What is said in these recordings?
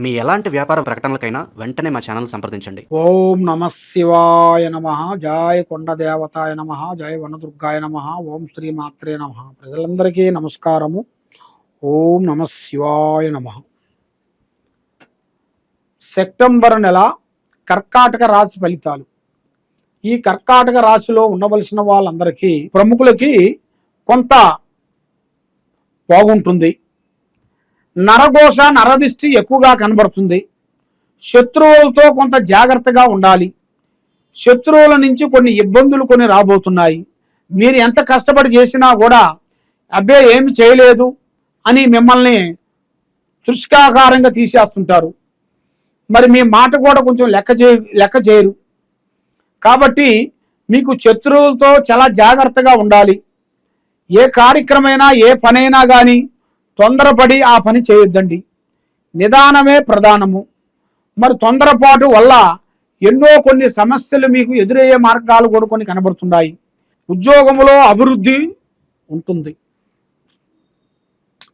మీ ఎలాంటి వ్యాపార ప్రకటనలకైనా వెంటనే మా ఛానల్ సంప్రదించండి. ఓం నమ శివాయ నమ. జయ కొండ దేవతాయ నమ. జయ వనదుర్గాయ నమ. ఓం శ్రీ మాత్రే నమ. ప్రజలందరికీ నమస్కారము. ఓం నమ శివాయ నమ. సెప్టెంబర్ నెల కర్కాటక రాశి ఫలితాలు. ఈ కర్కాటక రాశిలో ఉండవలసిన వాళ్ళందరికీ ప్రముఖులకి కొంత బాగుంటుంది. నరఘోష నరదిష్టి ఎక్కువగా కనబడుతుంది. శత్రువులతో కొంత జాగ్రత్తగా ఉండాలి. శత్రువుల నుంచి కొన్ని ఇబ్బందులు కొన్ని రాబోతున్నాయి. మీరు ఎంత కష్టపడి చేసినా కూడా అబ్బే ఏమి చేయలేదు అని మిమ్మల్ని తృష్కాకారంగా తీసేస్తుంటారు. మరి మీ మాట కూడా కొంచెం లెక్క చేయరు. కాబట్టి మీకు శత్రువులతో చాలా జాగ్రత్తగా ఉండాలి. ఏ కార్యక్రమైనా ఏ పనైనా కానీ తొందరపడి ఆ పని చేయొద్దండి. నిదానమే ప్రధానము. మరి తొందరపాటు వల్ల ఎన్నో కొన్ని సమస్యలు మీకు ఎదురయ్యే మార్గాలు కూడా కొన్ని కనబడుతున్నాయి. ఉద్యోగంలో అభివృద్ధి ఉంటుంది.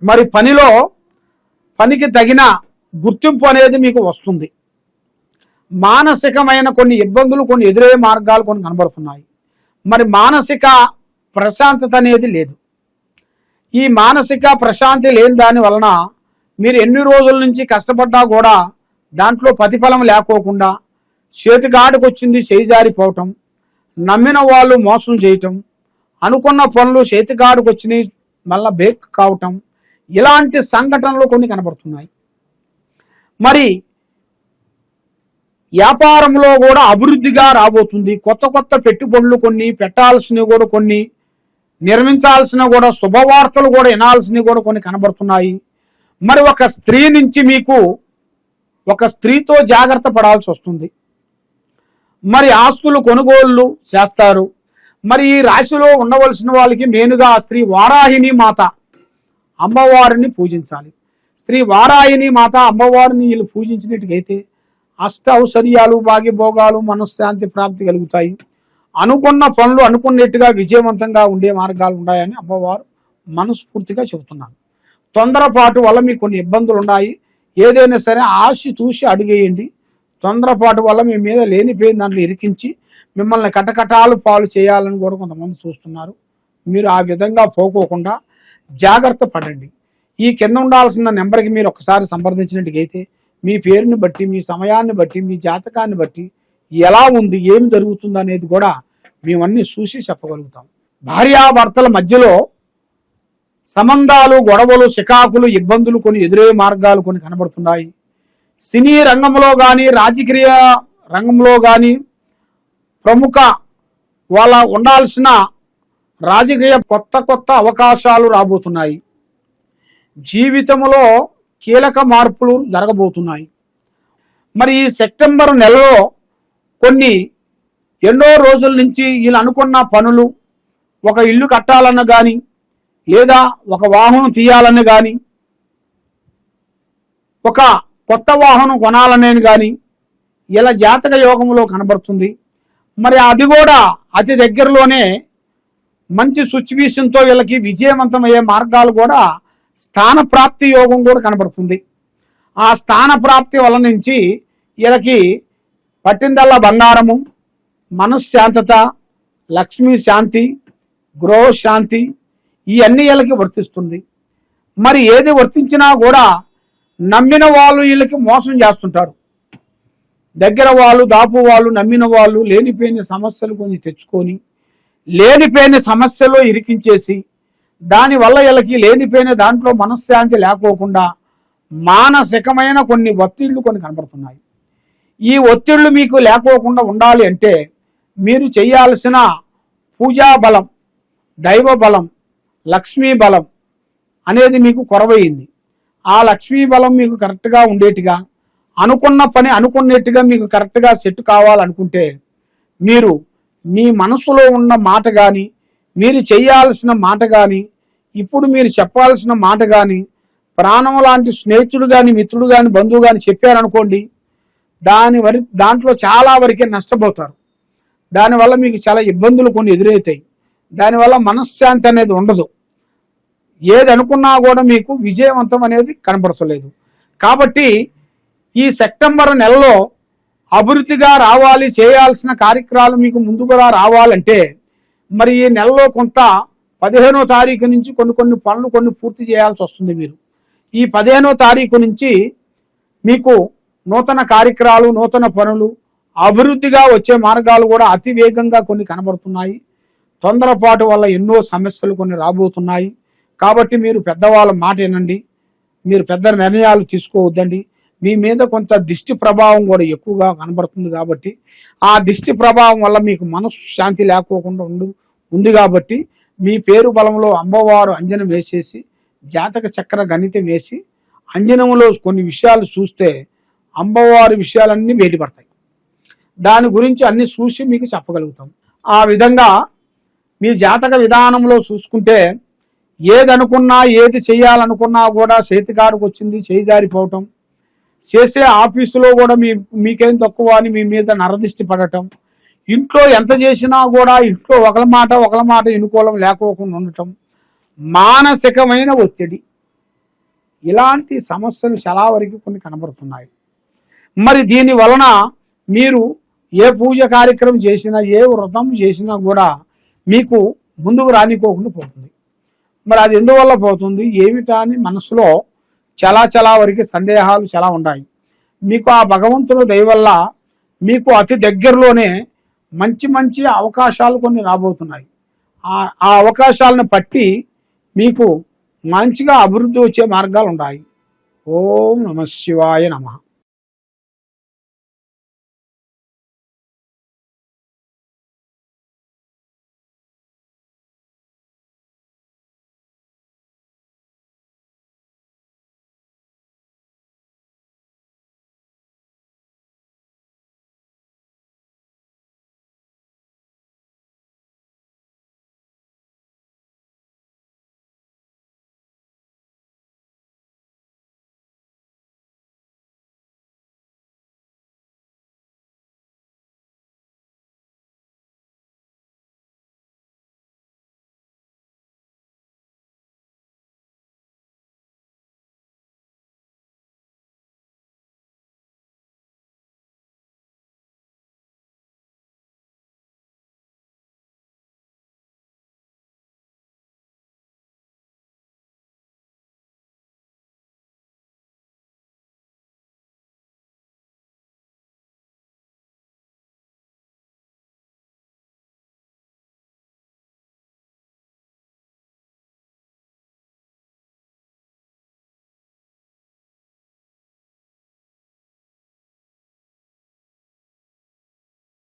మరి పనికి తగిన గుర్తింపు అనేది మీకు వస్తుంది. మానసికమైన కొన్ని ఇబ్బందులు కొన్ని ఎదురయ్యే మార్గాలు కొన్ని కనబడుతున్నాయి. మరి మానసిక ప్రశాంతత అనేది లేదు. ఈ మానసిక ప్రశాంతి లేని దాని వలన మీరు ఎన్ని రోజుల నుంచి కష్టపడ్డా కూడా దాంట్లో ప్రతిఫలం లేకోకుండా చేతిగాడికి వచ్చింది చేయిజారిపోవటం, నమ్మిన వాళ్ళు మోసం చేయటం, అనుకున్న పనులు చేతిగాడికి వచ్చినాయి మళ్ళా బేక్ కావటం, ఇలాంటి సంఘటనలు కొన్ని కనబడుతున్నాయి. మరి వ్యాపారంలో కూడా అభివృద్ధిగా రాబోతుంది. కొత్త కొత్త పెట్టుబడులు కొన్ని పెట్టాల్సినవి కూడా కొన్ని, నిర్మించాల్సిన కూడా శుభవార్తలు కూడా వినాల్సినవి కూడా కొన్ని కనబడుతున్నాయి. మరి ఒక స్త్రీ నుంచి మీకు ఒక స్త్రీతో జాగ్రత్త పడాల్సి వస్తుంది. మరి ఆస్తులు కొనుగోళ్లు చేస్తారు. మరి ఈ రాశిలో ఉండవలసిన వాళ్ళకి మెయిన్గా ఆ స్త్రీ వారాహిని మాత అమ్మవారిని పూజించాలి. స్త్రీ వారాహిని మాత అమ్మవారిని వీళ్ళు పూజించినట్టుగైతే అష్టౌశ్వర్యాలు భాగ్యభోగాలు మనశ్శాంతి ప్రాప్తి కలుగుతాయి. అనుకున్న పనులు అనుకున్నట్టుగా విజయవంతంగా ఉండే మార్గాలు ఉన్నాయని అమ్మవారు మనస్ఫూర్తిగా చెబుతున్నాను. తొందరపాటు వల్ల మీకు కొన్ని ఇబ్బందులు ఉన్నాయి. ఏదైనా సరే ఆశి తూసి అడిగేయండి. తొందరపాటు వల్ల మీ మీద లేనిపోయిన దాంట్లో ఇరికించి మిమ్మల్ని కటకటాలు పాలు చేయాలని కూడా కొంతమంది చూస్తున్నారు. మీరు ఆ విధంగా పోకోకుండా జాగ్రత్త పడండి. ఈ కింద ఉండాల్సిన నెంబర్కి మీరు ఒకసారి సంప్రదించినట్టుగైతే మీ పేరుని బట్టి, మీ సమయాన్ని బట్టి, మీ జాతకాన్ని బట్టి ఎలా ఉంది, ఏం జరుగుతుంది అనేది కూడా మేమన్నీ చూసి చెప్పగలుగుతాం. భార్యాభర్తల మధ్యలో సంబంధాలు, గొడవలు, చికాకులు, ఇబ్బందులు కొన్ని ఎదురయ్యే మార్గాలు కొన్ని కనబడుతున్నాయి. సినీ రంగంలో కానీ, రాజకీయ రంగంలో కానీ ప్రముఖ వాళ్ళ ఉండాల్సిన రాజకీయ కొత్త అవకాశాలు రాబోతున్నాయి. జీవితంలో కీలక మార్పులు జరగబోతున్నాయి. మరి ఈ సెప్టెంబర్ నెలలో కొన్ని ఎన్నో రోజుల నుంచి వీళ్ళు అనుకున్న పనులు, ఒక ఇల్లు కట్టాలన్న కానీ, లేదా ఒక వాహనం తీయాలని కానీ, ఒక కొత్త వాహనం కొనాలనేది కానీ ఇలా జాతక యోగంలో కనబడుతుంది. మరి అది కూడా అతి దగ్గరలోనే మంచి సిచ్యువేషన్తో వీళ్ళకి విజయవంతమయ్యే మార్గాలు కూడా స్థానప్రాప్తి యోగం కూడా కనబడుతుంది. ఆ స్థానప్రాప్తి వల్ల నుంచి వీళ్ళకి పట్టిందల్లా బంగారము, మనశ్శాంతత, లక్ష్మీ శాంతి, గృహ శాంతి ఇవన్నీ వీళ్ళకి వర్తిస్తుంది. మరి ఏది వర్తించినా కూడా నమ్మిన వాళ్ళు వీళ్ళకి మోసం చేస్తుంటారు. దగ్గర వాళ్ళు, దాపు వాళ్ళు, నమ్మిన వాళ్ళు లేనిపోయిన సమస్యలు కొంచెం తెచ్చుకొని లేనిపోయిన సమస్యలో ఇరికించేసి దానివల్ల వీళ్ళకి లేనిపోయిన దాంట్లో మనశ్శాంతి లేకోకుండా మానసికమైన కొన్ని ఒత్తిళ్లు కొన్ని కనబడుతున్నాయి. ఈ ఒత్తిళ్లు మీకు లేకోకుండా ఉండాలి అంటే మీరు చేయాల్సిన పూజా బలం, దైవ బలం, లక్ష్మీ బలం అనేది మీకు కొరవైంది. ఆ లక్ష్మీ బలం మీకు కరెక్ట్గా ఉండేట్టుగా, అనుకున్న పని అనుకున్నట్టుగా మీకు కరెక్ట్గా సెట్ కావాలనుకుంటే మీరు మీ మనసులో ఉన్న మాట కానీ, మీరు చేయాల్సిన మాట కానీ, ఇప్పుడు మీరు చెప్పాల్సిన మాట కానీ, ప్రాణం లాంటి స్నేహితుడు కానీ, మిత్రుడు కానీ, బంధువు కానీ చెప్పారనుకోండి, దాంట్లో చాలా వరకే నష్టపోతారు. దానివల్ల మీకు చాలా ఇబ్బందులు కొన్ని ఎదురవుతాయి. దానివల్ల మనశ్శాంతి అనేది ఉండదు. ఏది అనుకున్నా కూడా మీకు విజయవంతం అనేది కనబడతలేదు. కాబట్టి ఈ సెప్టెంబర్ నెలలో అభివృద్ధిగా రావాలి, చేయాల్సిన కార్యక్రమాలు మీకు ముందుగా రావాలంటే మరి ఈ నెలలో కొంత 15వ తారీఖు నుంచి కొన్ని పనులు పూర్తి చేయాల్సి వస్తుంది. మీరు ఈ 15వ తారీఖు నుంచి మీకు నూతన కార్యక్రమాలు, నూతన పనులు, అభివృద్ధిగా వచ్చే మార్గాలు కూడా అతి వేగంగా కొన్ని కనబడుతున్నాయి. తొందరపాటు వల్ల ఎన్నో సమస్యలు కొన్ని రాబోతున్నాయి. కాబట్టి మీరు పెద్దవాళ్ళ మాట వినండి, మీరు పెద్ద నిర్ణయాలు తీసుకోవద్దండి. మీ మీద కొంత దిష్టి ప్రభావం కూడా ఎక్కువగా కనబడుతుంది. కాబట్టి ఆ దిష్టి ప్రభావం వల్ల మీకు మనసు శాంతి లేకోకుండా ఉంది. కాబట్టి మీ పేరు బలంలో అమ్మవారు అంజనం వేసేసి జాతక చక్ర గణితం వేసి అంజనంలో కొన్ని విషయాలు చూస్తే అమ్మవారి విషయాలన్నీ బయటపడతాయి. దాని గురించి అన్ని చూసి మీకు చెప్పగలుగుతాం. ఆ విధంగా మీ జాతక విధానంలో చూసుకుంటే ఏదనుకున్నా, ఏది చేయాలనుకున్నా కూడా చేతికాడికి వచ్చింది, చేజారిపోవటం, చేసే ఆఫీసులో కూడా మీకేం తక్కువ అని మీ మీద నరదిష్టి పడటం, ఇంట్లో ఎంత చేసినా కూడా ఇంట్లో ఒకల మాట అనుకూలం లేకోకుండా ఉండటం, మానసికమైన ఒత్తిడి, ఇలాంటి సమస్యలు చాలా వరకు కొన్ని కనబడుతున్నాయి. మరి దీని వలన మీరు ఏ పూజ కార్యక్రమం చేసినా, ఏ వ్రతం చేసినా కూడా మీకు ముందుకు రానికోకుండా పోతుంది. మరి అది ఎందువల్ల పోతుంది ఏమిటా అని మనసులో చాలా వరకు సందేహాలు చాలా ఉన్నాయి. మీకు ఆ భగవంతుడు దయ వల్ల మీకు అతి దగ్గరలోనే మంచి అవకాశాలు కొన్ని రాబోతున్నాయి. ఆ అవకాశాలను పట్టి మీకు మంచిగా అభివృద్ధి వచ్చే మార్గాలు ఉన్నాయి. ఓం నమః శివాయ నమః.